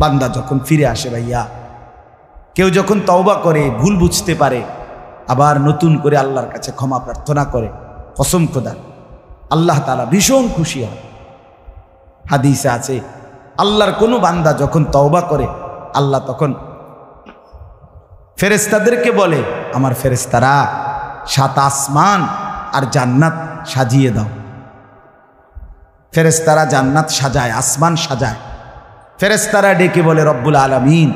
বান্দা যখন ফিরে আসে ভাইয়া, কেউ যখন তওবা করে, ভুল বুঝতে পারে, আবার নতুন করে আল্লাহর কাছে ক্ষমা প্রার্থনা করে, কসম খোদা আল্লাহ তাআলা ভীষণ খুশি হয়। হাদিসে আছে আল্লাহর কোনো বান্দা যখন তওবা করে, আল্লাহ তখন ফেরেশতাদেরকে বলে, আমার ফেরেশতারা 7 আসমান আর জান্নাত সাজিয়ে দাও। ফেরেশতারা জান্নাত সাজায়, আসমান সাজায়। ফেরেশতারা ডেকে বলে, রব্বুল আলামিন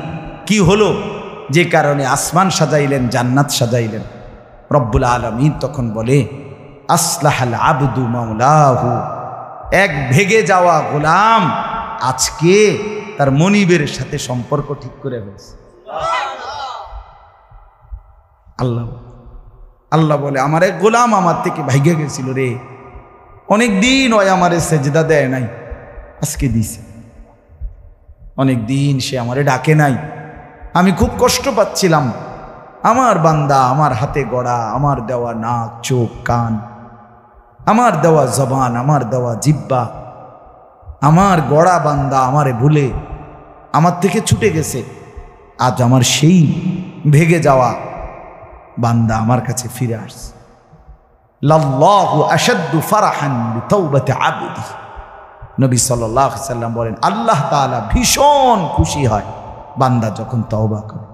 কি হলো যে কারণে আসমান সাজাইলেন, জান্নাত সাজাইলেন? রব্বুল আলামিন তখন বলে, আসলাহাল আবদু মাওলাহু, এক ভেগে যাওয়া গোলাম আজকে তার মনিবের সাথে সম্পর্ক ঠিক করে ফেলছে। আল্লাহ আল্লাহ বলে, আমার এক গোলাম আমার থেকে ভাইগে গেছিল রে, অনেক দিন ওই আমারে সেজদা দেয় নাই, আজকে দিছে। অনেক দিন সে আমারে ডাকে নাই, আমি খুব কষ্ট পাচ্ছিলাম। আমার বান্দা আমার হাতে গড়া, আমার দেওয়া নাক, চোখ, কান, আমার দেওয়া জবান, আমার দেওয়া জিহ্বা, আমার গড়া বান্দা আমারে ভুলে আমার থেকে ছুটে গেছে। আজ আমার সেই ভেগে যাওয়া বান্দা আমার কাছে ফিরে আসছে। লাল্লাহু আশাদ্দু ফারাহান বিতাওবাতি আবদি, নবী সাল্লাল্লাহু আলাইহি সাল্লাম বলেন, আল্লাহ তাআলা ভীষণ খুশি হয় বান্দা যখন তওবা করে।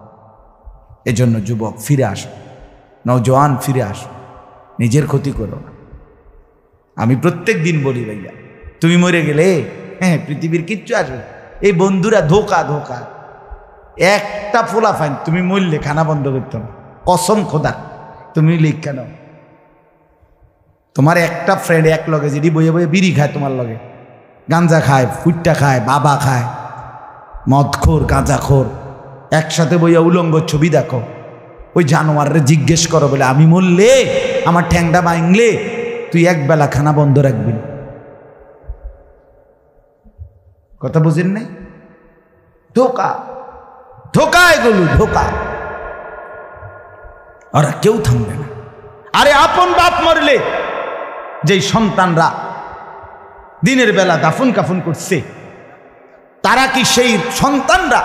এজন্য যুবক ফিরে আসো, নওজোয়ান ফিরে আসো, নিজের ক্ষতি করো না। আমি প্রত্যেক দিন বলি ভাইয়া, তুমি মরে গেলে হ্যাঁ পৃথিবীর কিচ্ছু আসবে, এই বন্ধুরা ধোকা ধোকা। একটা ফোলা ফাইন তুমি মরলে খানা বন্ধ করতো না, কসম খোদা। তুমি লিখ কেন, তোমার একটা ফ্রেন্ড এক লগে যেটি বইয়ে বইয়ে বিড়ি খায়, তোমার লগে গাঞ্জা খায়, ফুটটা খায়, বাবা খায়, মদখোর, গাঁজাখোর, একসাথে বইয়া উলঙ্গ ছবি দেখো। ওই জানোয়াররে জিজ্ঞেস করো বলে, আমি মরলে আমার ঠ্যাংটা ভাঙলে তুই একবেলা খানা বন্ধ রাখবি। কথা বুঝেন নাই? ধোকা ধোকা, এগুলো ধোকা। ওরা কেউ থামবে না। আরে আপন বাপ মরলে যেই সন্তানরা দিনের বেলা দাফন কাফন করছে, তারা কি সেই সন্তানরা,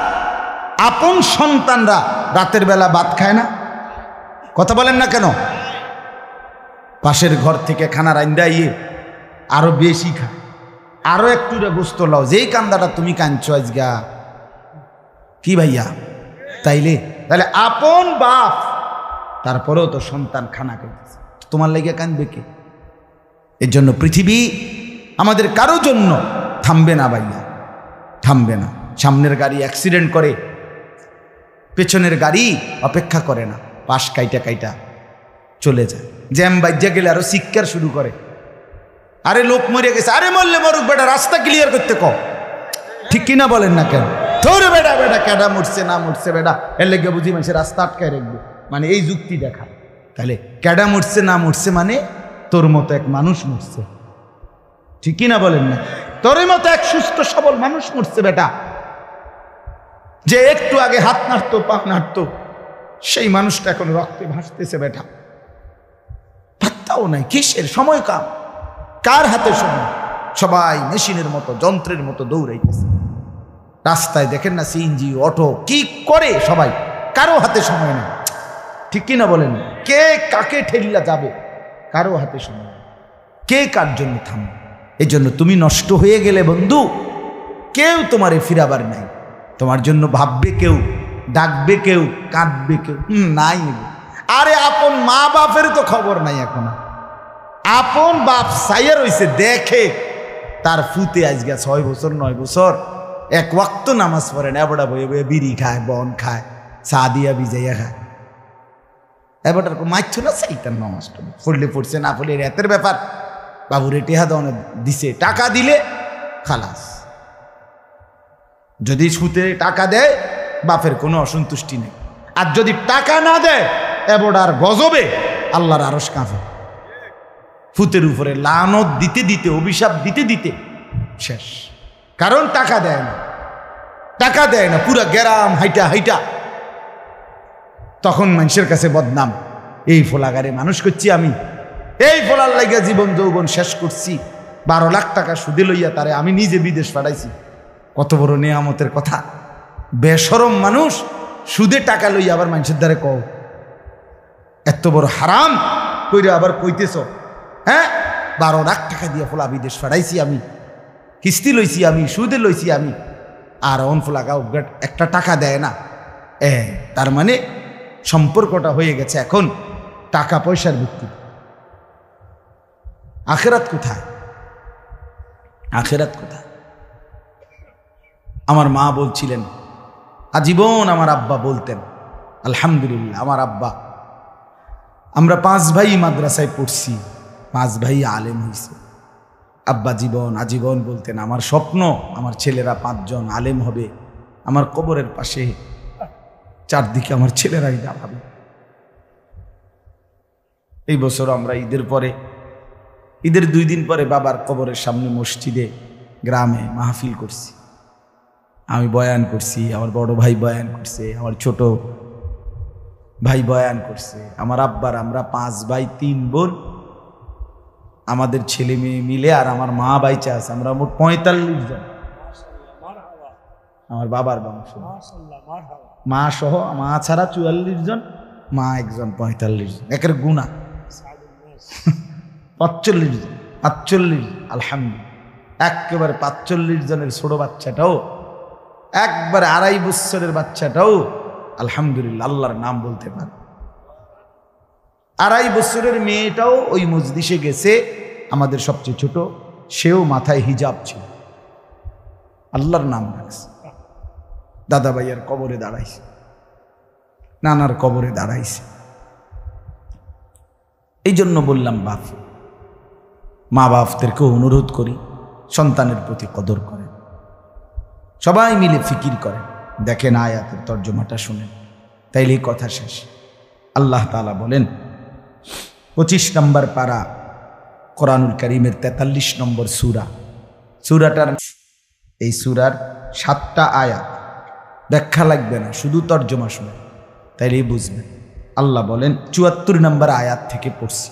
আপন সন্তানরা রাতের বেলা ভাত খায় না? কথা বলেন না কেন? পাশের ঘর থেকে খানা রান্দাইয়ে আরো বেশি খায়, আরো একটু গোস্ত লাও, যেই কান্দাটা তুমি কাঁদছো আজগা। কি ভাইয়া? তাইলে তাহলে আপন বাপ, তারপরেও তো সন্তান খানা খাইতেছে, তোমার লেগে কাঁদবে কে? এর জন্য পৃথিবী আমাদের কারো জন্য থামবে না ভাইয়া, থামবে না। সামনের গাড়ি অ্যাক্সিডেন্ট করে, পেছনের গাড়ি অপেক্ষা করে না, পাশ কাইটা কাইটা চলে যায়। জ্যাম বাজ্যা গেলে আরো চিৎকার শুরু করে, আরে লোক মরে গেছে, আরে মরলে মরুক বেটা, রাস্তা ক্লিয়ার করতে কও। ঠিক কিনা বলেন না কেন? ধরে বেটা বেটা কেডা মরছে না মরছে বেটা, এর লেগে বুঝি মানুষের রাস্তা আটকায় রাখবে, মানে এই যুক্তি দেখা। তাহলে কেডা মরছে না মরছে মানে তোর মতো এক মানুষ মরছে। ঠিক কিনা বলেন না? তোর মতো এক সুস্থ সবল মানুষ মরছে বেটা, যে একটু আগে হাত নাড়তো, পা নাড়তো, সেই মানুষটা এখন রক্তে ভাসতেছে বেটা। পাত্তাও নাই, কিসের সময় কাম, কার হাতে সময়? সবাই মেশিনের মতো, যন্ত্রের মতো দৌড়াইতেছে। রাস্তায় দেখেন না সিএনজি, অটো, কি করে সবাই, কারো হাতে সময় নেই। ঠিক কিনা বলেন? কে কাকে ঠেলিয়া যাবে, কারো হাতে সময় নেই, কে কার জন্য থামবে। এই জন্য তুমি নষ্ট হয়ে গেলে বন্ধু, কেউ তোমারে ফিরাবার নাই। তোমার জন্য ভাববে কেউ, ডাকবে কেউ, কাঁদবে কেউ নাই। আরে আপন মা বাপের তো খবর নাই এখন। আপন বাপ সাইয়া রইছে, দেখে তার ফুতে আজকে 6 বছর 9 বছর এক ওয়াক্ত নামাজ পড়ে না, এবড়া বয়ে বয়ে বিড়ি খায়, বন খায়, চা দিয়া ভিজাইয়া খায়। এবারটার মাইছ না চাইতাম নামাজটা পড়লে পড়ছে, না পড়লে রাতের ব্যাপার। বাবুরে টেহা দেওয়া দিছে, টাকা দিলে খালাস। যদি সুতে টাকা দেয় বাপের কোনো অসন্তুষ্টি নেই, আর যদি টাকা না দেয় এবড়ার গজবে আল্লাহর আরশ কাঁপে। ফুতের উপরে লানত দিতে দিতে, অভিশাপ দিতে দিতে শেষ। কারণ টাকা দেয় না, টাকা দেয় না, পুরা গ্রাম হাইটা হাইটা তখন মানুষের কাছে বদনাম। এই ফোলাগারে মানুষ করছি আমি, এই ফোলার লাগিয়া জীবন যৌবন শেষ করছি, 12 লাখ টাকা সুদে লইয়া তারে আমি নিজে বিদেশ পাঠাইছি। কত বড় নেয়ামতের কথা। বেশরম মানুষ সুদে টাকা লই আবার মানুষের দ্বারে কও এত বড় হারাম কইরে আবার কইতেছ, হ্যাঁ 12 লাখ টাকা দিয়ে ফোলা বিদেশ ফাড়াইছি আমি, কিস্তি লইছি আমি, সুদে লইছি আমি, আর অন ফোলাগা একটা টাকা দেয় না। তার মানে সম্পর্কটা হয়ে গেছে এখন টাকা পয়সার ভিত্তিতে। আখেরাত কোথায়? আখেরাত কোথায়? আমার মা বলছিলেন, আজীবন আমার আব্বা বলতেন, আলহামদুলিল্লাহ আমার আব্বা, আমরা 5 ভাই মাদ্রাসায় পড়ছি, 5 ভাই আলেম হয়েছে। আব্বা আজীবন বলতেন, আমার স্বপ্ন আমার ছেলেরা 5 জন আলেম হবে, আমার কবরের পাশে চারদিকে আমার ছেলেরাই দাঁড়াবে। এই বছর আমরা ঈদের 2 দিন পরে বাবার কবরের সামনে মসজিদে গ্রামে মাহফিল করছি। আমি বয়ান করছি, আমার বড় ভাই বয়ান করছে, আমার ছোট ভাই বয়ান করছে। আমার আব্বার আমরা 5 ভাই 3 বোন, আমাদের ছেলে মেয়ে মিলে আর আমার মা বাইচা আছে, আমরা মোট 45 জন। আমার বাবার বংশ, মা সহ, মা ছাড়া 44 জন, মা একজন 45 জন, একের গুণা 45 জন, 45 আলহামদুলিল্লাহ। একেবারে 45 জনের ছোট বাচ্চাটাও, একবারে 2.5 বছরের বাচ্চাটাও আলহামদুলিল্লাহ আল্লাহর নাম বলতে পারে। 2.5 বছরের মেয়েটাও ওই মজলিসে গেছে, আমাদের সবচেয়ে ছোট, সেও মাথায় হিজাব ছিল, আল্লাহর নাম রাখছে। দাদা ভাইয়ের কবরে দাঁড়াইছে, নানার কবরে দাঁড়াইছে। এই জন্য বললাম মা বাপদেরকে অনুরোধ করি সন্তানের প্রতি কদর করেন, সবাই মিলে ফিকির করেন, দেখেন আয়াতের তর্জমাটা শুনেন, তাইলেই কথা শেষ। আল্লাহ তাআলা বলেন 25 নম্বর পারা কোরআনুল কারীমের 43 নম্বর সূরাটার, এই সূরার 7টা আয়াত, ব্যাখ্যা লাগবে না, শুধু তর্জমা শুনেন, তাইলেই বুঝবেন। আল্লাহ বলেন 74 নম্বর আয়াত থেকে পড়ছি,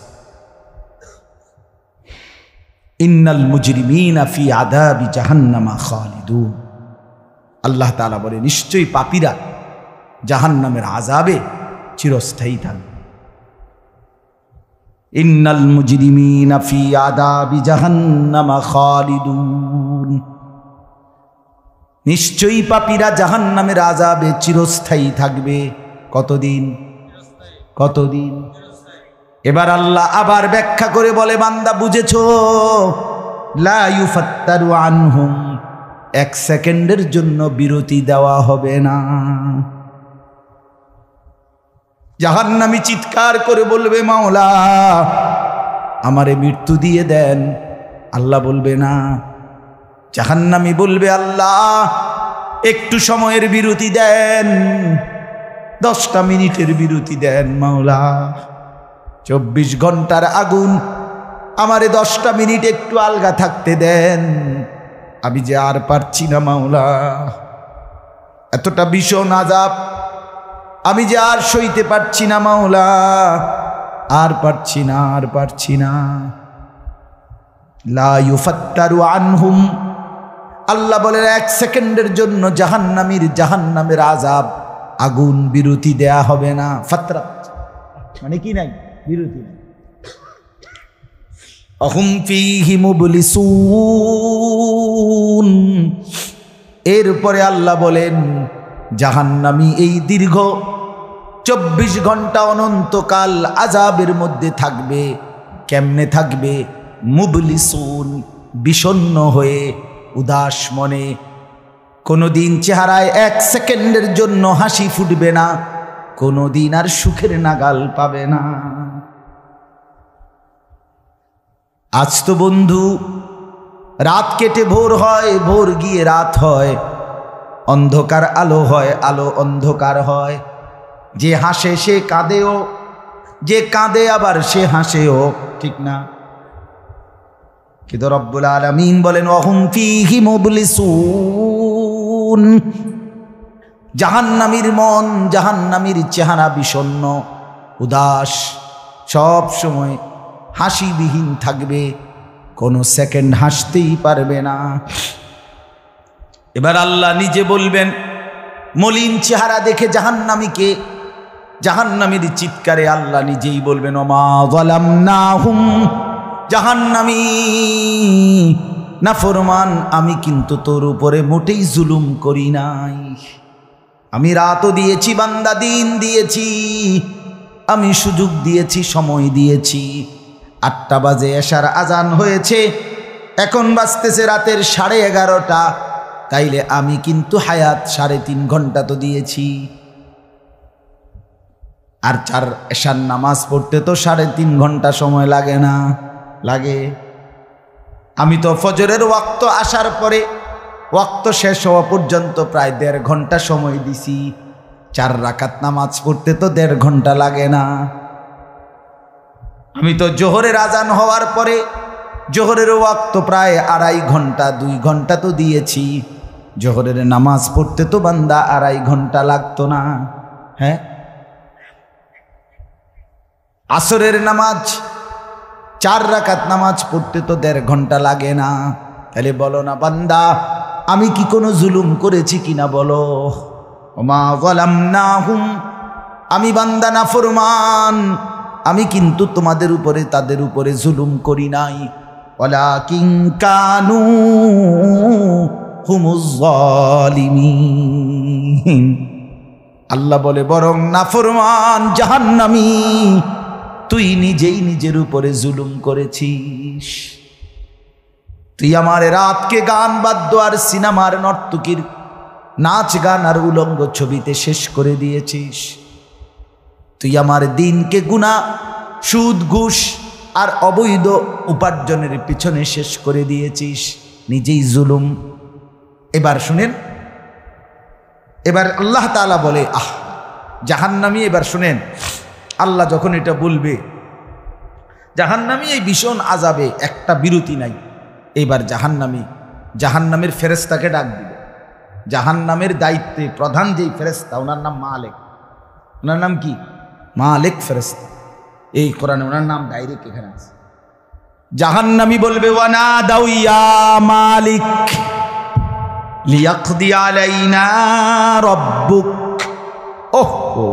ইন্নাল মুজরিমিনা ফি আযাবি জাহান্নামা খালিদুন। আল্লাহ তাআলা বলে নিশ্চয়ই পাপীরা জাহান্নামের আযাবে চিরস্থায়ী থাকবে। ইন্নাল মুজরিমিনা ফি আযাবি জাহান্নামা খালিদুন, নিশ্চয়ই পাপীরা জাহান্নামের আযাবে চিরস্থায়ী থাকবে। কতদিন? এবার আল্লাহ আবার ব্যাখ্যা করে বলে, বান্দা বুঝেছো? লা ইউফাত্তারু আনহুম, 1 সেকেন্ডের জন্য বিরতি দেওয়া হবে না। জাহান্নামী চিৎকার করে বলবে, মাওলা আমারে মৃত্যু দিয়ে দেন। আল্লাহ বলবে না। জাহান্নামী বলবে, আল্লাহ একটু সময়ের বিরতি দেন, 10টা মিনিটের বিরতি দেন মাওলা। 24 ঘন্টার আগুন, আমারে 10টা মিনিট একটু আলগা থাকতে দেন, আমি যে আর পারছি না মাওলা, এতটা ভীষণ আযাব আমি যে আর সইতে পারছি না মাওলা, আর পারছি না। লা ইউফাত্তারু আনহুম, আল্লাহ বলেন 1 সেকেন্ডের জন্য জাহান্নামের আযাব, আগুন বিরতি দেয়া হবে না। ফাতরা মানে কি নাই? বিরতি নাই। আহুম ফীহি মুবলিসুন, এরপরে আল্লাহ বলেন জাহান্নামী এই দীর্ঘ 24 ঘন্টা অনন্তকাল আযাবের মধ্যে থাকবে। কেমনে থাকবে? মুবলিসুন, বিষণ্ণ হয়ে, উদাস মনে। কোনোদিন চেহারায় 1 সেকেন্ডের জন্য হাসি ফুটবে না, কোনোদিন আর সুখের নাগাল পাবে না। আজ তো বন্ধু রাত কেটে ভোর হয়, ভোর গিয়ে রাত হয়, অন্ধকার আলো হয়, আলো অন্ধকার হয়। যে হাসে সে কাঁদেও, যে কাঁদে আবার সে হাসেও, ঠিক না? কিন্তু রব্বুল আলামিন বলেন ওয়াহুম ফীহি মুবলিসুন, জাহান্নামীর মন, জাহান্নামীর চেহারা বিষণ্ণ, উদাস, সব সময় হাসিবিহীন থাকবে, কোনো সেকেন্ড হাসতেই পারবে না। এবার আল্লাহ নিজে বলবেন মলিন চেহারা দেখে জাহান্নামীকে, জাহান্নামীর চিৎকারে আল্লাহ নিজেই বলবেন ওমা যালামনাহুম, জাহান্নামী নাফরমান আমি কিন্তু তোর উপরে মোটেই জুলুম করি নাই। আমি রাতও দিয়েছি বান্দা, দিন দিয়েছি, আমি সুযোগ দিয়েছি, সময় দিয়েছি। 8টা বাজে এশার আজান হয়েছে, এখন বাজতেছে রাতের 11:30। তাইলে আমি কিন্তু হায়াত 3.5 ঘন্টা তো দিয়েছি। আর 4 এশার নামাজ পড়তে তো 3.5 ঘন্টা সময় লাগে না? লাগে। আমি তো ফজরের ওয়াক্ত আসার পরে ওয়াক্ত শেষ হওয়া পর্যন্ত প্রায় 1.5 ঘন্টা সময় দিছি। 4 রাকাত নামাজ পড়তে তো 1.5 ঘন্টা লাগে না? আমি তো জোহরের আজান হওয়ার পরে জোহরের ওয়াক্ত প্রায় 2.5 ঘন্টা, 2 ঘন্টা তো দিয়েছি। জোহরের নামাজ পড়তে তো বান্দা 2.5 ঘন্টা লাগতো না? হ্যাঁ। আসরের নামাজ 4 রাকাত নামাজ পড়তে তো 1.5 ঘন্টা লাগে না? তাহলে বলো না বান্দা আমি কি কোনো জুলুম করেছি কিনা বলো? ওমা যালামনাহুম, আমি বান্দা নাফরমান, আমি কিন্তু তোমাদের উপরে তাদের উপরে জুলুম করি নাই। ওয়ালাকিন কানু হুমুজ জালিমিন। আল্লাহ বলে বরং নাফরমান জাহান্নামী তুই নিজেই নিজের উপরে জুলুম করেছিস। তুই আমার রাতকে গান বাদ্য আর সিনেমার নর্তকীর নাচ গান আর উলঙ্গ ছবিতে শেষ করে দিয়েছিস। তুই আমার দিনকে গুনাহ, সুদ, ঘুষ আর অবৈধ উপার্জনের পিছনে শেষ করে দিয়েছিস, নিজেই জুলুম। এবার শুনেন, এবার আল্লাহ তাআলা বলে জাহান্নামী, এবার শুনেন আল্লাহ যখন এটা বলবে জাহান্নামী এই ভীষণ আযাবে একটা বিরতি নাই। এবার জাহান্নামের ফেরেশতাকে ডাক দিবে। জাহান্নামের দায়িত্বে প্রধান যেই ফেরেশতা, ওনার নাম মালিক। ওনার নাম কি? মালিক ফেরেশতা। এই কোরআনে ওনার নাম ডাইরেক্ট এখানে আছে। জাহান্নামী বলবে ওয়ানাদাউ ইয়া মালিক লিয়াকদি আলাইনা রাব্বুক। ওহো,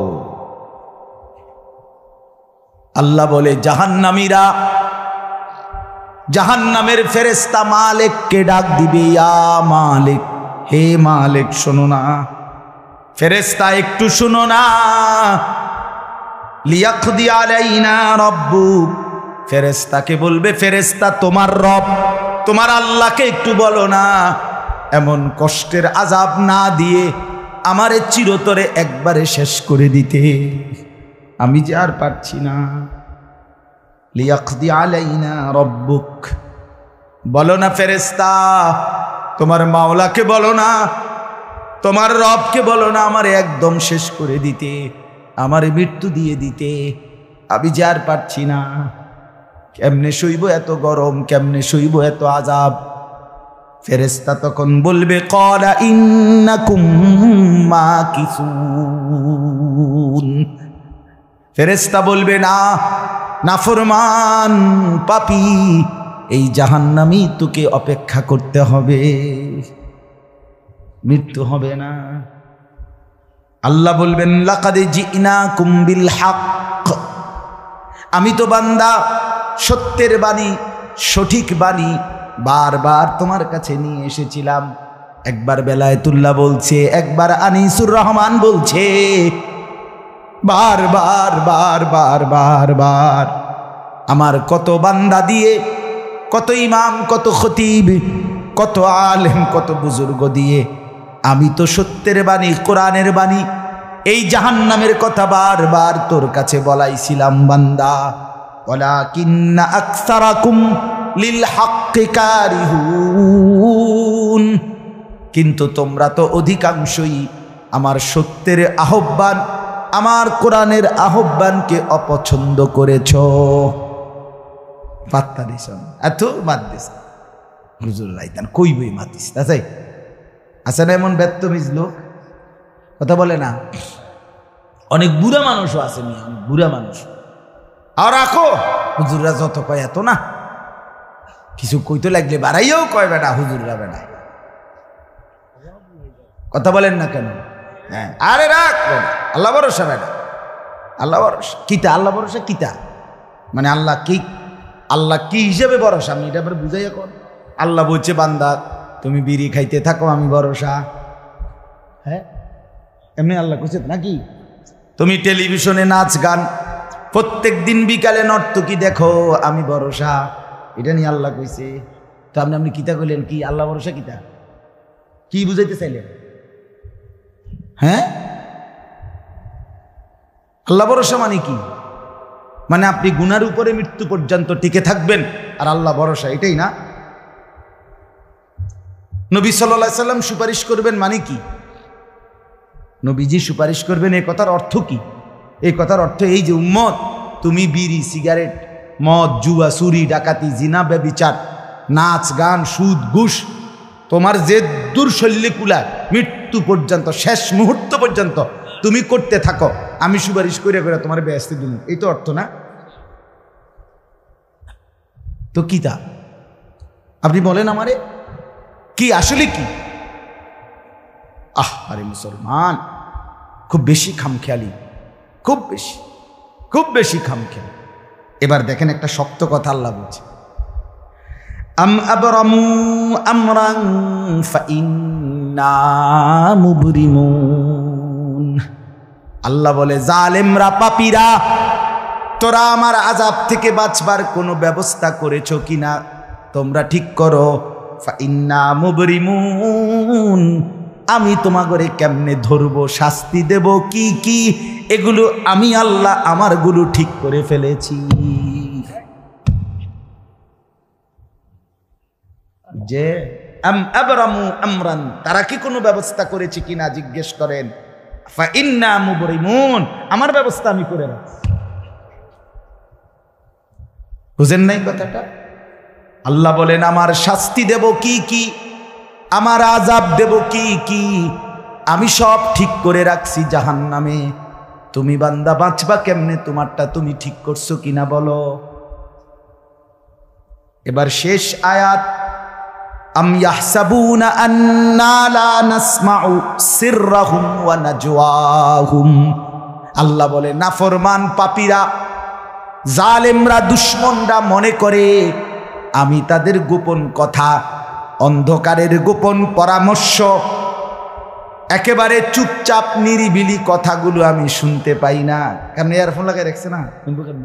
আল্লাহ বলে জাহান্নামীরা, জাহান্নামের ফেরেশতা মালিককে ডাক দিবে ইয়া মালিক, হে মালিক শোনো না। ফেরেশতা একটু শোনো না। লিয়াকদি আলাইনা রাব্বুক, ফেরেশতাকে বলবে ফেরেশতা তোমার রব, তোমার আল্লাহকে একটু বলো না এমন কষ্টের আযাব না দিয়ে আমারে চিরতরে একবারে শেষ করে দিতে, আমি যে আর পারছি না। লিয়াকদি আলাইনা রাব্বুক, বলো না ফেরেশতা তোমার মাওলাকে বলো না, তোমার রবকে বলো না আমারে একদম শেষ করে দিতে, আমারে মৃত্যু দিয়ে দিতে, আমি যে আর পারছি না। কেমনে সইব এত গরম, কেমনে সইব এত আযাব? ফেরেশতা তখন বলবে ক্বালা ইন্নাকুম মাকিসুন। ফেরেশতা বলবে না নাফরমান পাপী, এই জাহান্নামী তোকে অপেক্ষা করতে হবে, মৃত্যু হবে না। আল্লাহ বলবেন লাকাদ জিনাকুম বিল হক, আমি তো বান্দা সত্যের বাণী, সঠিক বাণী বারবার তোমার কাছে নিয়ে এসেছিলাম। একবার বেলায়েতুল্লাহ বলছে, একবার আনিসুর রহমান বলছে, বারবার বারবার বারবার আমার কত বান্দা দিয়ে, কত ইমাম, কত খতিব, কত আলেম, কত বুজুর্গ দিয়ে আমি তো সত্যের বাণী, কোরআনের বাণী, এই জাহান্নামের কথা বারবার তোর কাছে বলাইছিলাম বান্দা। ওয়ালাকিন্না আকসারাকুম লিল হাক্কি কারিহুন, কিন্তু তোমরা তো অধিকাংশই আমার সত্যের আহ্বান, আমার কোরআনের আহ্বানকে অপছন্দ করেছ। পাত্তা দিস এত বাদ দিস হুজুর রাইতান কই বই মাতিস তাই আছে না এমন বেত্তমিজ লোক, কথা বলে না। অনেক বুড়া মানুষও আছে, অনেক বুড়া মানুষ। আর রাখো হুজুররা যত কয় এত না, কিছু কইতে লাগলে বাড়াইয়াও কয় বেটা হুজুররা বেড়ায়। কথা বলেন না কেন? হ্যাঁ, আরে রাখ আল্লাহ ভরসা বেটা, আল্লাহ ভরসা কিতা, আল্লাহ ভরসা কিতা মানে আল্লাহ কি, আল্লাহ কি হিসেবে ভরসা আমি এটা বুঝাই। এখন আল্লাহ বলছে বান্দা তুমি বিড়ি খাইতে থাকো আমি ভরসা। হ্যাঁ, এমনি আল্লাহ কইছে নাকি? তুমি টেলিভিশনে নাচ গান প্রত্যেক দিন বিকালে নর্তকী দেখো আমি ভরসা, এটা নিয়ে আল্লাহ কইছে। তো আপনি কিতা কইলেন? কি আল্লাহ ভরসা কিতা, কি বুঝাইতে চাইলেন? হ্যাঁ, আল্লাহ ভরসা মানে কি? মানে আপনি গুনার উপরে মৃত্যু পর্যন্ত টিকে থাকবেন আর আল্লাহ ভরসা, এটাই না? নবী সাল্লাল্লাহু আলাইহি সাল্লাম সুপারিশ করবেন মানে কি? নবীজি সুপারিশ করবেন এই কথার অর্থ কি? এই কথার অর্থ এই যে উম্মত তুমি বিড়ি সিগারেট মদ জুয়া চুরি ডাকাতি জিনা ব্যভিচার নাচ গান সুদ ঘুষ তোমার যে দুর্শল্যে কুলায় মৃত্যু পর্যন্ত শেষ মুহূর্ত পর্যন্ত তুমি করতে থাকো, আমি সুপারিশ করে করে তোমার বেহেশতে দিব, এই তো অর্থ না? তো কি তা আপনি বলেন আমারে কি আসলে কি? আরে মুসলমান খুব বেশি খামখেয়ালি, খুব বেশি খামখেয়ালি। এবার দেখেন একটা শক্ত কথা আল্লাহ বলছে, আম আবরামু আমরান ফাইন্না মুবরিমুন। আল্লাহ বলে জালেমরা পাপীরা তোরা আমার আযাব থেকে বাঁচবার কোনো ব্যবস্থা করেছো কিনা তোমরা ঠিক করো। ফাইন্না মুবরিমুন, আমি তোমাগরে কেমনে ধরবো শাস্তি দেব কি কি এগুলো আমি আল্লাহ আমারগুলো ঠিক করে ফেলেছি। যে আম আবরামু আমরান, তারা কি কোনো ব্যবস্থা করেছে কিনা জিজ্ঞেস করেন। ফাইন্না মুবরিমুন, আমার ব্যবস্থা আমি করে রাখছি। বুঝেন নাই কথাটা? আল্লাহ বলেন আমার শাস্তি দেব কি কি, আমার আযাব দেব কি কি, আমি সব ঠিক করে রাখছি জাহান্নামে। তুমি বান্দা বাঁচবা কেমনে তোমারটা তুমি ঠিক করছো কিনা বলো। এবার শেষ আয়াত, আম ইয়াহসাবুনা আন্না লা নাসমাউ সিররাহুম ওয়া নাজওয়াহুম। আল্লাহ বলে নাফরমান পাপীরা জালেমরা দুশমনরা মনে করে আমি তাদের গোপন কথা অন্ধকারের গোপন পরামর্শ একেবারে চুপচাপ নিরিবিলি কথাগুলো আমি শুনতে পাই না। কারণ ইয়ারফোন লাগাই রাখছে না, শুনবো কেন?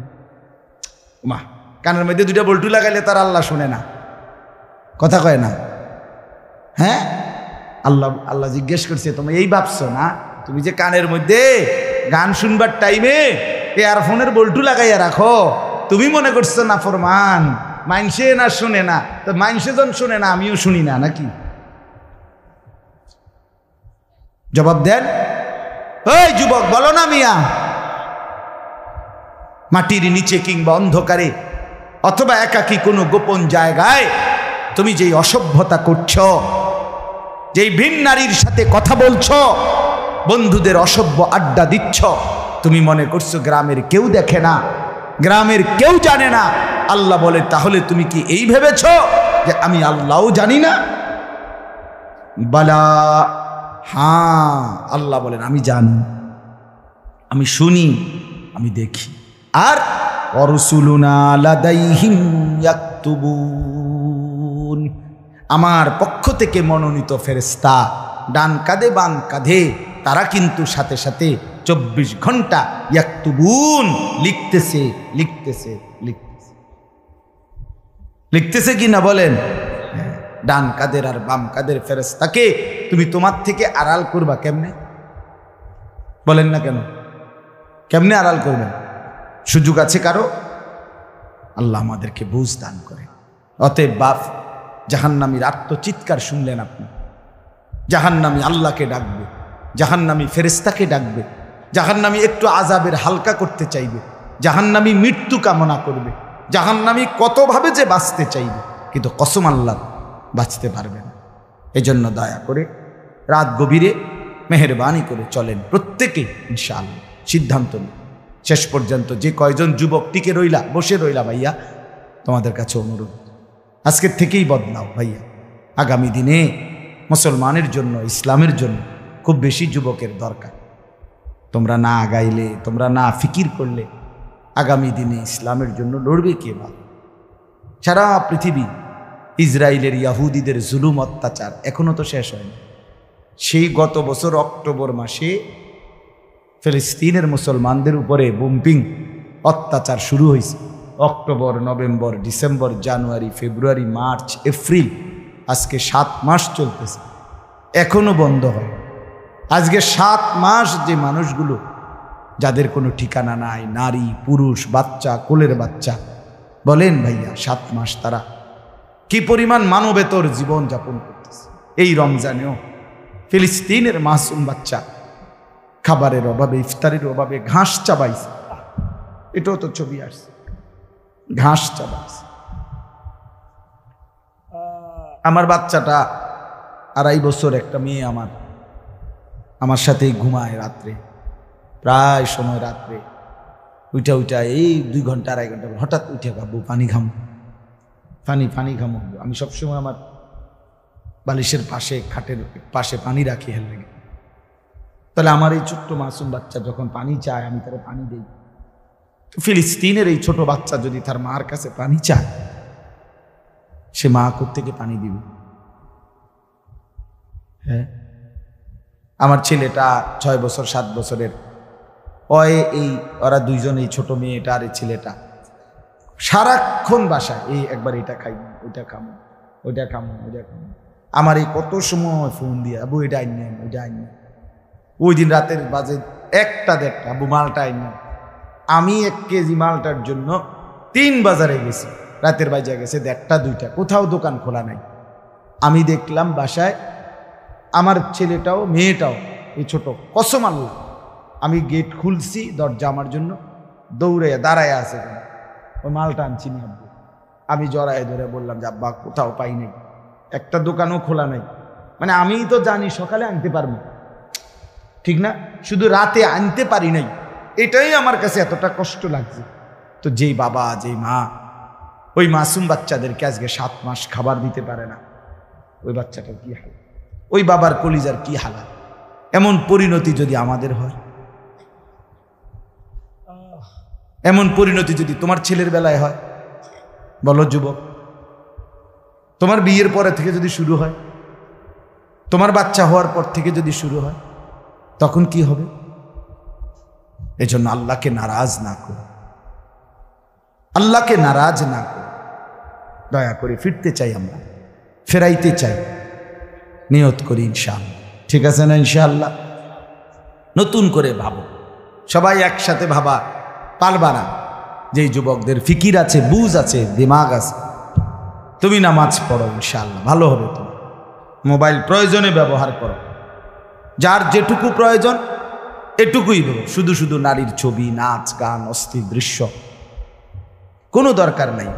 মা কানের মধ্যে দুইটা বল্টু লাগাইলে তার আল্লাহ শুনে না, কথা কয় না। হ্যাঁ, আল্লাহ জিজ্ঞেস করছে তুমি এই ভাবছো না তুমি যে কানের মধ্যে গান শুনবার টাইমে ইয়ারফোনের বল্টু লাগাইয়া রাখো, তুমি মনে করছো না ফরমান মাইনসে না শুনে না, তো মাইনসে যখন শুনে না আমিও শুনি না নাকি? জবাব দেন, ওই যুবক বলো না মিয়া। মাটির নিচে কিংবা অন্ধকারে অথবা একাকী কোনো গোপন জায়গায় তুমি যেই অসভ্যতা করছো, যেই ভিন নারীর সাথে কথা বলছো, বন্ধুদের অসভ্য আড্ডা দিচ্ছ, তুমি মনে করছো গ্রামের কেউ দেখে না, গ্রামের কেউ জানে না। আল্লাহ বলে তাহলে তুমি কি এই ভেবেছ যে আমি আল্লাহও জানি না? বালা, হ্যাঁ আল্লাহ বলেন আমি জানি, আমি শুনি, আমি দেখি। আর অরসুলুনা লাদাইহিম ইয়াকতুবুন, আমার পক্ষ থেকে মনোনীত ফেরেশতা ডান কাঁধে বাম কাঁধে তারা কিন্তু সাথে সাথে 24 ঘন্টা ইয়াকতুবুন লিখতেছে লিখতেছে লিখতেছে লিখতেছে কি না বলেন? ডান কাদের আর বাম কাদের ফেরেশতাকে তুমি তোমার থেকে আড়াল করবা কেমনে? বলেন না কেন? কেমনে আড়াল করবেন? সুযোগ আছে কারো? আল্লাহ আমাদেরকে বুঝ দান করে। অতএব বাপ, জাহান্নামীর আত্মচিৎকার শুনলেন আপনি, জাহান্নামী আল্লাহকে ডাকবে, জাহান্নামী ফেরেশতাকে ডাকবে, জাহান্নামী একটু আযাবের হালকা করতে চাইবে, জাহান্নামী মৃত্যু কামনা করবে, জাহান্নামী কতভাবে যে বাঁচতে চাইবে, কিন্তু কসম আল্লাহ বাঁচতে পারবে না। এজন্য দয়া করে রাত গভীরে মেহেরবানি করে চলেন প্রত্যেকে ইনশাআল্লাহ, সিদ্ধান্ত নিন। শেষ পর্যন্ত যে কয়জন যুবক টিকে রইলা, বসে রইলা, ভাইয়া তোমাদের কাছে অনুরোধ, আজকের থেকেই বদলাও ভাইয়া। আগামী দিনে মুসলমানের জন্য, ইসলামের জন্য খুব বেশি যুবকের দরকার। তোমরা না আগাইলে, তোমরা না ফিকির করলে আগামী দিনে ইসলামের জন্য লড়বে কে? বা সারা পৃথিবী ইসরায়েলের ইয়াহুদিদের জুলুম অত্যাচার এখনো তো শেষ হয়নি। সেই গত বছর অক্টোবর মাসে ফিলিস্তিনের মুসলমানদের উপরে বোম্পিং অত্যাচার শুরু হয়েছে। অক্টোবর, নভেম্বর, ডিসেম্বর, জানুয়ারি, ফেব্রুয়ারি, মার্চ, এপ্রিল, আজকে 7 মাস চলতেছে, এখনো বন্ধ হয়। আজকে 7 মাস যে মানুষগুলো যাদের কোনো ঠিকানা নাই, নারী, পুরুষ, বাচ্চা, কোলের বাচ্চা, বলেন ভাইয়া 7 মাস তারা কি পরিমাণ মানবেতর জীবন যাপন করতেছে। এই রমজানেও ফিলিস্তিনের মাসুম বাচ্চা খাবারের অভাবে, ইফতারের অভাবে ঘাস চাবাইছে। এটাও তো ছবি আসছে, ঘাস চাবাইছে। আমার বাচ্চাটা 2.5 বছর, একটা মেয়ে আমার সাথেই ঘুমায় রাত্রে, প্রায় সময় রাত্রে উঠা এই 2 ঘন্টা 2.5 ঘন্টা হঠাৎ উঠে খাবো, পানি খামো, পানি খামো। আমি সবসময় আমার বালিশের পাশে, খাটের পাশে পানি রাখি হেল লেগে। তাহলে আমার এই ছোট্ট মাসুম বাচ্চা যখন পানি চায়, আমি তারা পানি দিই। ফিলিস্তিনের এই ছোট বাচ্চা যদি তার মার কাছে পানি চায়, সে মা কোত্থেকে পানি দিবে? হ্যাঁ, আমার ছেলেটা 6 বছর 7 বছরের, ওরা 2 জন, এই ছোট মেয়েটা আর এই ছেলেটা সারাক্ষণ বাসায় এই একবার এটা খাই, ওইটা খামো, ওইটা খামো, ওইটা খামো। আমার এই কত সময় ফোন দিয়ে, আবু এটা আইন নেন, ওইটা আইন নেন। ওই দিন রাতের বাজে 1টা-1:30, আবু মালটা আইন নেন। আমি 1 কেজি মালটার জন্য 3 বাজারে গেছি, রাতের বাজে গেছে 1:30-2টা, কোথাও দোকান খোলা নাই। আমি দেখলাম বাসায় আমার ছেলেটাও মেয়েটাও, এই ছোট, কসম আল্লাহ, আমি গেট খুলছি, দরজা আমার জন্য দৌড়াইয়া দাঁড়ায় আছে, ওই মালটা আনছি নি আব্বু। আমি জড়ায় ধরে বললাম যে আব্বা কোথাও পাই নাই, একটা দোকানও খোলা নাই। মানে আমি তো জানি সকালে আনতে পারবো, ঠিক না, শুধু রাতে আনতে পারি নাই, এটাই আমার কাছে এতটা কষ্ট লাগছে। তো যেই বাবা, যেই মা ওই মাসুম বাচ্চাদেরকে আজকে 7 মাস খাবার দিতে পারে না, ওই বাচ্চাটার কি হাল, ওই বাবার কলিজার কি হালাত। এমন পরিণতি যদি আমাদের হয়, এমন পরিণতি যদি তোমার ছেলের বেলায় হয়, বলো যুবক, তোমার বিয়ের পরে থেকে যদি শুরু হয়, তোমার বাচ্চা হওয়ার পর থেকে যদি শুরু হয়, তখন কি হবে? এজন্য আল্লাহকে নারাজ না করো, আল্লাহকে নারাজ না করো। দয়া করে ফিরতে চাই, আমরা ফেরাইতে চাই, নিয়ত করি ইনশাআল্লাহ। ঠিক আছে না? ইনশাআল্লাহ নতুন করে ভাবো, সবাই একসাথে ভাবা পারবা না। যেই যুবকদের ফিকির আছে, বুঝ আছে, দিমাগ আছে, তুমি নামাজ পড়ো, ইনশাআল্লাহ ভালো হবে। তুমি মোবাইল প্রয়োজনে ব্যবহার করো, যার যেটুকু প্রয়োজন এটুকুই দেবো। শুধু শুধু নারীর ছবি, নাচ, গান, অস্থির দৃশ্য কোনো দরকার নাই।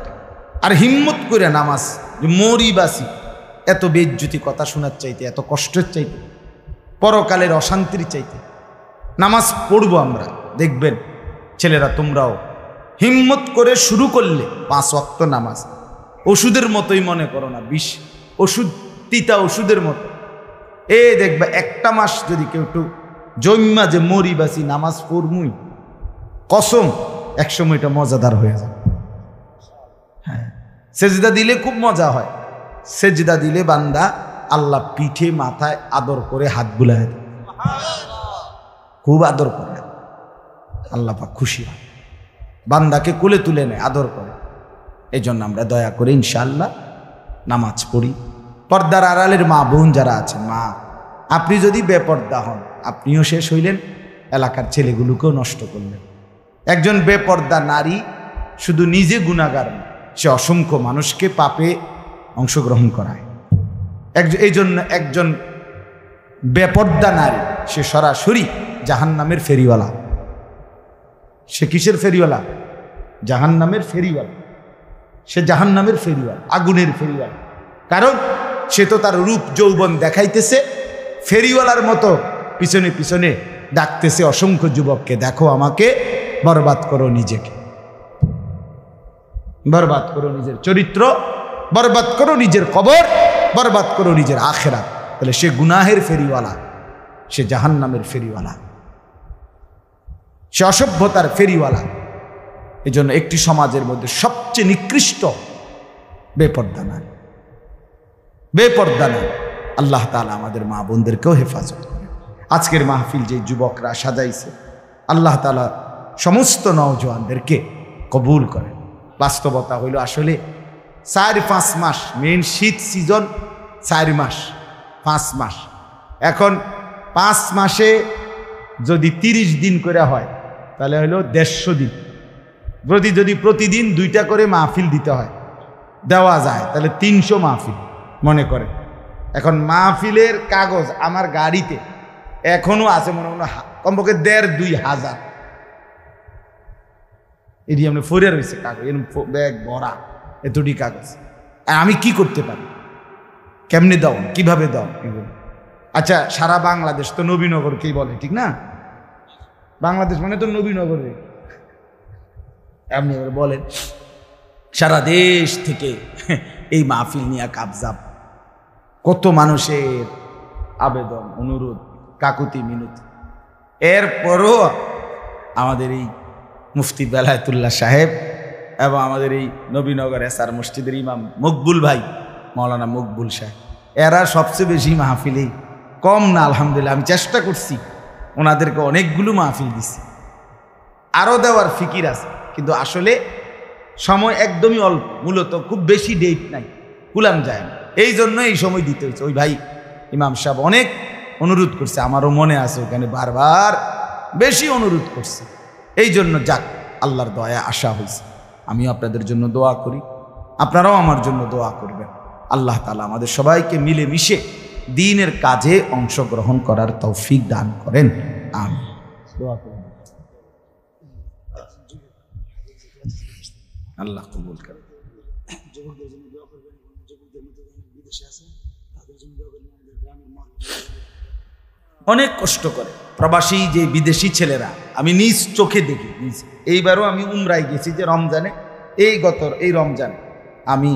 আর হিম্মত করে নামাজ, মরি বাসি, এত বেজ্জুতি কথা শোনার চাইতে, এত কষ্টের চাইতে, পরকালের অশান্তির চাইতে নামাজ পড়বো আমরা। দেখবেন ছেলেরা, তোমরাও হিম্মত করে শুরু করলে 5 ওয়াক্ত নামাজ ওষুধের মতোই মনে করো না, বিষ ওষুধ, তিতা ওষুধের মতো। দেখবে 1টা মাস যদি কেউ একটু জন্মা যে মরি বাসি নামাজ পড়মুই, কসম একসময় এটা মজাদার হয়ে যায়। হ্যাঁ, সেজদা দিলে খুব মজা হয়। সেজদা দিলে বান্দা আল্লাহ পিঠে মাথায় আদর করে হাত বুলায়, খুব আদর করে, আল্লাহ পাক খুশি হয়, বান্দাকে কোলে তুলে নেয়, আদর করে। এই জন্য আমরা দয়া করে ইনশাআল্লাহ নামাজ পড়ি। পর্দার আড়ালের মা বোন যারা আছেন, মা, আপনি যদি বেপর্দা হন, আপনিও শেষ হইলেন, এলাকার ছেলেগুলোকেও নষ্ট করলেন। একজন বেপর্দা নারী শুধু নিজে গুনাহগার না, সে অসংখ্য মানুষকে পাপে অংশগ্রহণ করায়। এই জন্য একজন বেপর্দা নারী সে সরাসরি জাহান্নামের ফেরিওয়ালা। সে কিসের ফেরিওয়ালা? জাহান্নামের ফেরিওয়ালা। সে জাহান্নামের ফেরিওয়ালা, আগুনের ফেরিওয়ালা। কারণ সে তো তার রূপ যৌবন দেখাইতেছে, ফেরিওয়ালার মতো পিছনে পিছনে ডাকতেছে অসংখ্য যুবককে, দেখো আমাকে, বরবাদ করো নিজেকে, বরবাদ করো নিজের চরিত্র, বরবাদ করো নিজের কবর, বরবাদ করো নিজের আখেরাত। তাহলে সে গুনাহের ফেরিওয়ালা। সে জাহান্নামের ফেরিওয়ালা, সে অসভ্যতার ফেরিওয়ালা। এই জন্য একটি সমাজের মধ্যে সবচেয়ে নিকৃষ্ট বেপর্দা নারী, বেপর্দা নারী। আল্লাহ তাআলা আমাদের মা বোনদেরকেও হেফাজত করে। আজকের মাহফিল যে যুবকরা সাজাইছে, আল্লাহ তাআলা সমস্ত নওজোয়ানদেরকে কবুল করে। বাস্তবতা হইল আসলে 4-5 মাস, মেন শীত সিজন 4 মাস 5 মাস। এখন 5 মাসে যদি 30 দিন করে হয় তাহলে হইল 150 দিন। যদি প্রতিদিন 2টা করে মাহফিল দিতে হয়, দেওয়া যায়, তাহলে 300 মাহফিল মনে করে। এখন মাহফিলের কাগজ আমার গাড়িতে এখনো আছে, মনে মনে কমপক্ষে 1,500-2,000 এটি আমরা ফরিয়া রয়েছে কাগজ, এরকম ব্যাগ ভরা এতটি কাগজ। আর আমি কি করতে পারি? কেমনে দাও, কিভাবে দাও এগুলো? আচ্ছা, সারা বাংলাদেশ তো নবীনগরকেই বলে, ঠিক না? বাংলাদেশ মানে তো নবীনগর। এমনি বলেন, সারা দেশ থেকে এই মাহফিল নিয়ে কাবজাব, কত মানুষের আবেদন, অনুরোধ, কাকুতি মিনতি। এরপরও আমাদের এই মুফতি বেলায়েতুল্লাহ সাহেব এবং আমাদের এই নবীনগর এসআর মসজিদের ইমাম মকবুল ভাই, মাওলানা মকবুল সাহেব, এরা সবচেয়ে বেশি মাহফিলেই, কম না আলহামদুলিল্লাহ। আমি চেষ্টা করছি, ওনাদেরকে অনেকগুলো মাহফিল দিছি, আরও দেওয়ার ফিকির আছে, কিন্তু আসলে সময় একদমই অল্প। মূলত খুব বেশি ডেট নাই, কুলাম যায় না, এই জন্য এই সময় দিতে হয়েছে। ওই ভাই ইমাম সাহেব অনেক অনুরোধ করছে, আমারও মনে আছে, ওখানে বারবার বেশি অনুরোধ করছে। এই জন্য যাক, আল্লাহর দয়া আশা হয়েছে। আমিও আপনাদের জন্য দোয়া করি, আপনারাও আমার জন্য দোয়া করবেন। আল্লাহ তাআলা আমাদের সবাইকে মিলেমিশে দ্বীনের কাজে অংশগ্রহণ করার তৌফিক দান করেন। আমিন। দোয়া করুন, আল্লাহ কবুল করেন। অনেক কষ্ট করে প্রবাসী যে বিদেশি ছেলেরা, আমি নিজ চোখে দেখি। এইবারও আমি উমরায় গেছি, যে রমজানে, এই রমজানে আমি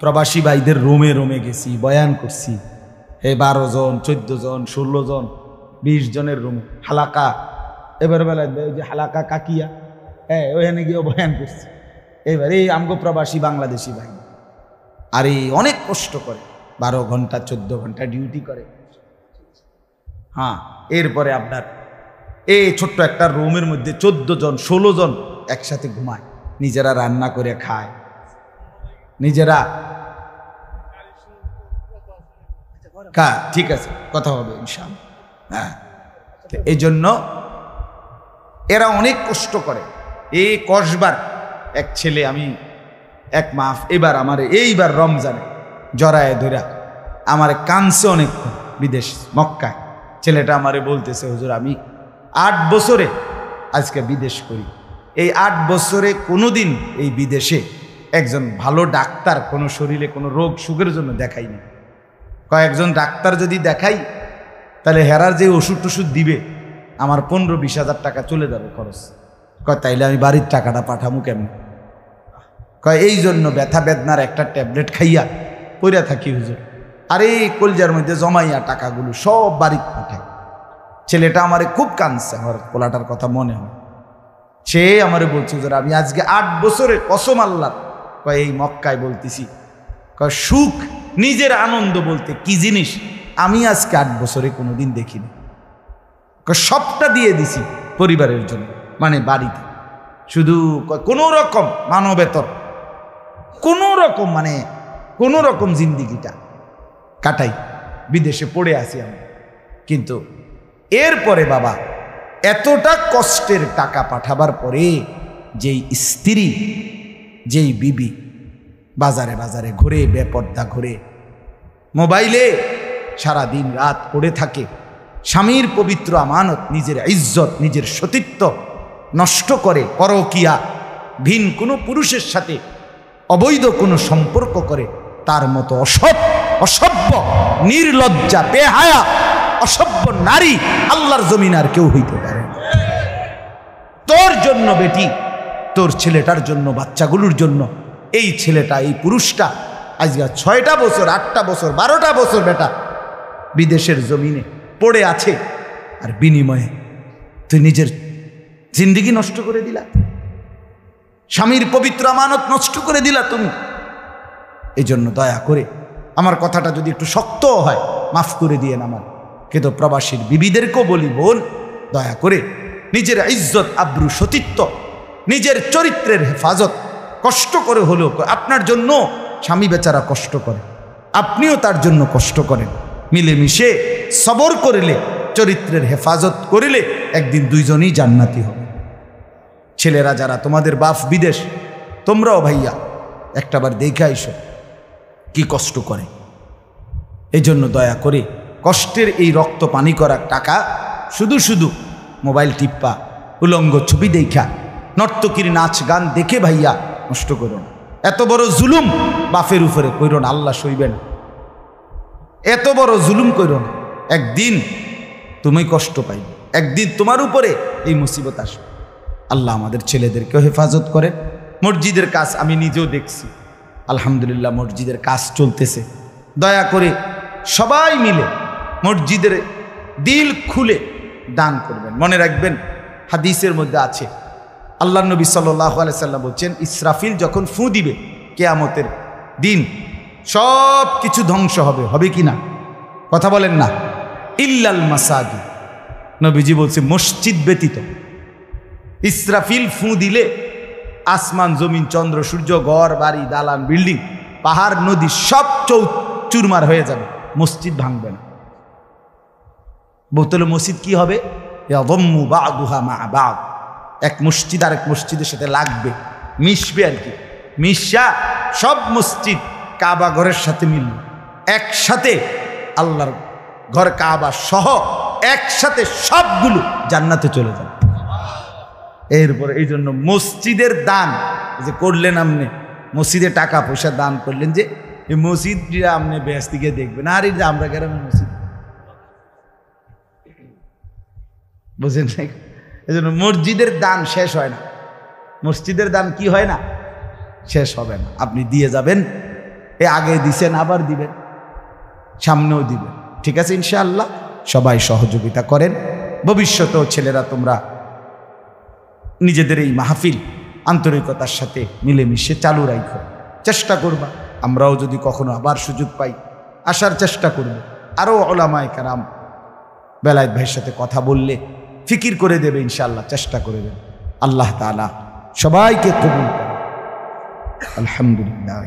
প্রবাসী ভাইদের রোমে রোমে গেছি, বয়ান করছি। 12 জন, 14 জন, 16 জন, 20 জনের রুম, হালাকা। এবার বেলায় ওই যে হালাকা কাকিয়া, ওখানে গিয়েও বয়ান করছি। এবার এই আমগো প্রবাসী বাংলাদেশি ভাই, আর এই অনেক কষ্ট করে, 12 ঘন্টা 14 ঘন্টা ডিউটি করে। হ্যাঁ, এরপরে আপনার এই ছোট্ট একটা রুমের মধ্যে 14 জন 16 জন একসাথে ঘুমায়, নিজেরা রান্না করে খায়, নিজেরা। ঠিক আছে, কথা হবে ইনশাআল্লাহ। হ্যাঁ, এই জন্য এরা অনেক কষ্ট করে। এই কসবার এক ছেলে, আমি এক মাস এবার আমার এইবার রমজানে জড়ায় ধরা আমার কানছে অনেকক্ষণ, বিদেশ মক্কায়। ছেলেটা আমারে বলতেছে, হুজুর আমি 8 বছরে আজকে বিদেশ করি, এই 8 বছরে কোনোদিন এই বিদেশে একজন ভালো ডাক্তার কোনো শরীরে কোনো রোগ সুখের জন্য দেখাইনি। কয়েকজন ডাক্তার যদি দেখাই, তাহলে হেরার যে ওষুধ টষুধ দিবে আমার 15-20 হাজার টাকা চলে যাবে খরচ। তাইলে আমি বাড়ির টাকাটা পাঠামু কেমন? এই জন্য ব্যথা বেদনার একটা ট্যাবলেট খাইয়া পইরা থাকি হুজুর, আর এই কলজার মধ্যে জমাইয়া টাকাগুলো সব বাড়ি পাঠায়। ছেলেটা আমারে খুব কাঁদছে, আমার পোলাটার কথা মনে হয়। সে আমারে বলছে, হুজুর আমি আজকে 8 বছরে কসম আল্লাহ, এই মক্কায় বলতেছি, সুখ নিজের আনন্দ বলতে কি জিনিস আমি আজকে 8 বছরে কোনোদিন দেখিনি। সবটা দিয়ে দিছি পরিবারের জন্য, মানে বাড়িতে, শুধু কোনো রকম মানবেতর, কোনো রকম মানে কোনো রকম জিন্দিগিটা কাটাই, বিদেশে পড়ে আসি আমি। কিন্তু এরপরে বাবা, এতটা কষ্টের টাকা পাঠাবার পরে যেই স্ত্রী, যেই বিবি বাজারে বাজারে ঘুরে, বেপর্দা ঘুরে, মোবাইলে সারা দিন রাত পড়ে থাকে, স্বামীর পবিত্র আমানত, নিজের ইজ্জত, নিজের সতীত্ব নষ্ট করে, পরকিয়া, ভিন কোনো পুরুষের সাথে অবৈধ কোনো সম্পর্ক করে, তার মতো অসভ্য, নির্লজ্জা, বেহায়া, অসভ্য নারী আল্লাহর জমিন আর কেউ হইতে পারে না। তোর জন্য বেটি, তোর ছেলেটার জন্য, বাচ্চাগুলোর জন্য এই ছেলেটা, এই পুরুষটা আজকে 6টা বছর, 8টা বছর, 12টা বছর বেটা বিদেশের জমিনে পড়ে আছে, আর বিনিময়ে তুই নিজের জিন্দেগি নষ্ট করে দিলা, স্বামীর পবিত্র আমানত নষ্ট করে দিলা তুমি। এই জন্য দয়া করে আমার কথাটা যদি একটু শক্ত হয় মাফ করে দিয়ে আমার কিন্তু প্রবাসীর বিবিদেরকেও বলি, বোন দয়া করে নিজের ইজ্জত আব্রু সতীত্ব নিজের চরিত্রের হেফাজত কষ্ট করে হলেও, আপনার জন্য স্বামী বেচারা কষ্ট করে, আপনিও তার জন্য কষ্ট করেন, মিলেমিশে সবর করিলে চরিত্রের হেফাজত করিলে একদিন দুইজনই জান্নাতি হবে। ছেলেরা যারা তোমাদের বাপ বিদেশ, তোমরাও ভাইয়া একটাবার দেখে আইসো কি কষ্ট করে। এই জন্য দয়া করে কষ্টের এই রক্ত পানি করার টাকা শুধু শুধু মোবাইল টিপ্পা উলঙ্গ ছবি দেখা নর্তকীর নাচ গান দেখে ভাইয়া নষ্ট করো না। এত বড় জুলুম বাপের উপরে কইরো না, আল্লাহ সইবে না। এত বড় জুলুম কইরো না, একদিন তুমি কষ্ট পাইবে, একদিন তোমার উপরে এই মুসিবত আসবে। আল্লাহ আমাদের ছেলেদেরকেও হেফাজত করেন। মসজিদের কাজ আমি নিজেও দেখছি, আলহামদুলিল্লাহ মসজিদের কাজ চলতেছে। দয়া করে সবাই মিলে মসজিদের দিল খুলে দান করবেন। মনে রাখবেন হাদিসের মধ্যে আছে, আল্লাহ নবী সাল্লাল্লাহু আলাইহি সাল্লাম বলছেন, ইসরাফিল যখন ফু দিবে কিয়ামতের দিন সব কিছু ধ্বংস হবে, হবে কি না? কথা বলেন না। ইল্লাল মাসাজিদ, নবীজি বলছে মসজিদ ব্যতীত। ইসরাফিল ফু দিলে আসমান জমিন চন্দ্র সূর্য ঘর বাড়ি দালান বিল্ডিং পাহাড় নদী সব চুরমার হয়ে যাবে, মসজিদ ভাঙবে না। বোতলে মসজিদ কি হবে? ইয়াদম্মু বা'দুহা মা বা'দ, এক মসজিদ আর এক মসজিদের সাথে লাগবে, মিশবে আর কি। মিশা সব মসজিদ কাবা ঘরের সাথে মিলবে, একসাথে আল্লাহর ঘর কাবা সহ একসাথে সবগুলো জান্নাতে চলে যাবে। এরপরে এই জন্য মসজিদের দান যে করলেন, আপনি মসজিদে টাকা পয়সা দান করলেন, যে এই মসজিদ আপনি বেহেশত থেকে দেখবেন, আর এই যে আমরা গ্রামের মসজিদ বুঝেন না। এই জন্য মসজিদের দান শেষ হয় না, মসজিদের দান কি হয় না, শেষ হবে না। আপনি দিয়ে যাবেন, এ আগে দিছেন আবার দিবেন, সামনেও দিবেন, ঠিক আছে ইনশাআল্লাহ। সবাই সহযোগিতা করেন। ভবিষ্যতেও ছেলেরা তোমরা নিজেদের এই মাহফিল আন্তরিকতার সাথে মিলেমিশে চালু রাখো, চেষ্টা করবা। আমরাও যদি কখনো আবার সুযোগ পাই আসার চেষ্টা করব। আরও ওলামায়ে কেরাম বেলায়েত ভাইয়ের সাথে কথা বললে ফিকির করে দেবে ইনশাআল্লাহ, চেষ্টা করে দেবে। আল্লাহ তাআলা সবাইকে কবুল করে। আলহামদুলিল্লাহ।